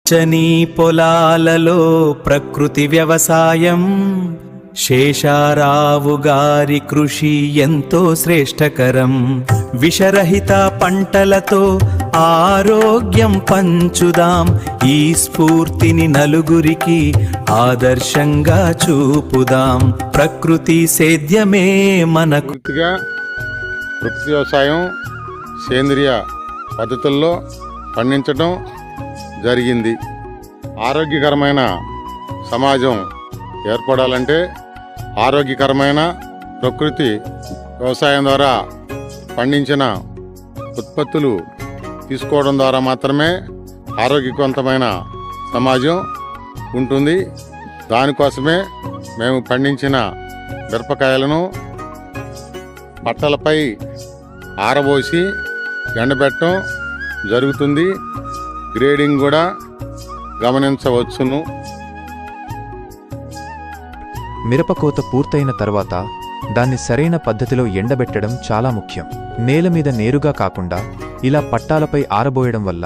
చని పొలాలలో ప్రకృతి వ్యవసాయం శేషారావు గారి కృషి ఎంతో శ్రేష్టకరం. విషరహిత పంటలతో ఆరోగ్యం పంచుదాం. ఈ స్ఫూర్తిని నలుగురికి ఆదర్శంగా చూపుదాం. ప్రకృతి సేద్యమే మనకు. ప్రకృతి వ్యవసాయం సేంద్రియ పద్ధతుల్లో పండించడం జరిగింది. ఆరోగ్యకరమైన సమాజం ఏర్పడాలంటే ఆరోగ్యకరమైన ప్రకృతి వ్యవసాయం ద్వారా పండించిన ఉత్పత్తులు తీసుకోవడం ద్వారా మాత్రమే ఆరోగ్యవంతమైన సమాజం ఉంటుంది. దానికోసమే మేము పండించిన మిరపకాయలను బట్టలపై ఆరబోసి ఎండబెట్టడం జరుగుతుంది. గ్రేడింగ్ కూడా గమనించవచ్చును. మిరపకోత పూర్తయిన తర్వాత దాన్ని సరైన పద్ధతిలో ఎండబెట్టడం చాలా ముఖ్యం. నేల మీద నేరుగా కాకుండా ఇలా పట్టాలపై ఆరబోయడం వల్ల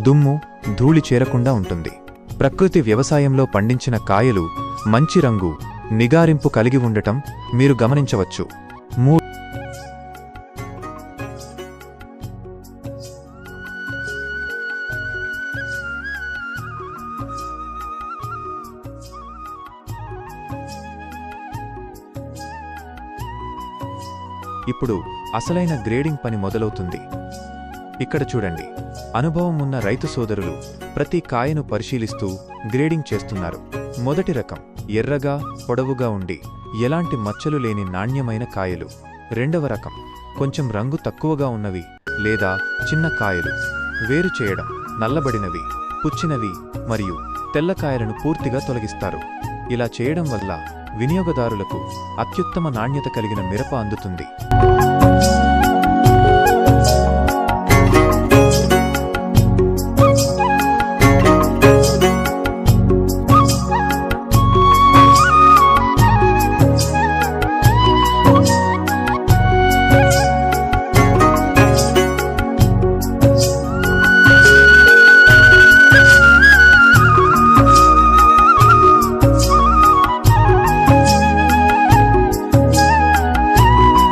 దుమ్ము, ధూళి చేరకుండా ఉంటుంది. ప్రకృతి వ్యవసాయంలో పండించిన కాయలు మంచి రంగు, నిగారింపు కలిగి ఉండటం మీరు గమనించవచ్చు. ఇప్పుడు అసలైన గ్రేడింగ్ పని మొదలవుతుంది. ఇక్కడ చూడండి, అనుభవం ఉన్న రైతు సోదరులు ప్రతి కాయను పరిశీలిస్తూ గ్రేడింగ్ చేస్తున్నారు. మొదటి రకం ఎర్రగా, పొడవుగా ఉండి ఎలాంటి మచ్చలు లేని నాణ్యమైన కాయలు. రెండవ రకం కొంచెం రంగు తక్కువగా ఉన్నవి లేదా చిన్న కాయలు. వేరు చేయడం, నల్లబడినవి, పుచ్చినవి మరియు తెల్లకాయలను పూర్తిగా తొలగిస్తారు. ఇలా చేయడం వల్ల వినియోగదారులకు అత్యుత్తమ నాణ్యత కలిగిన మిరప అందుతుంది.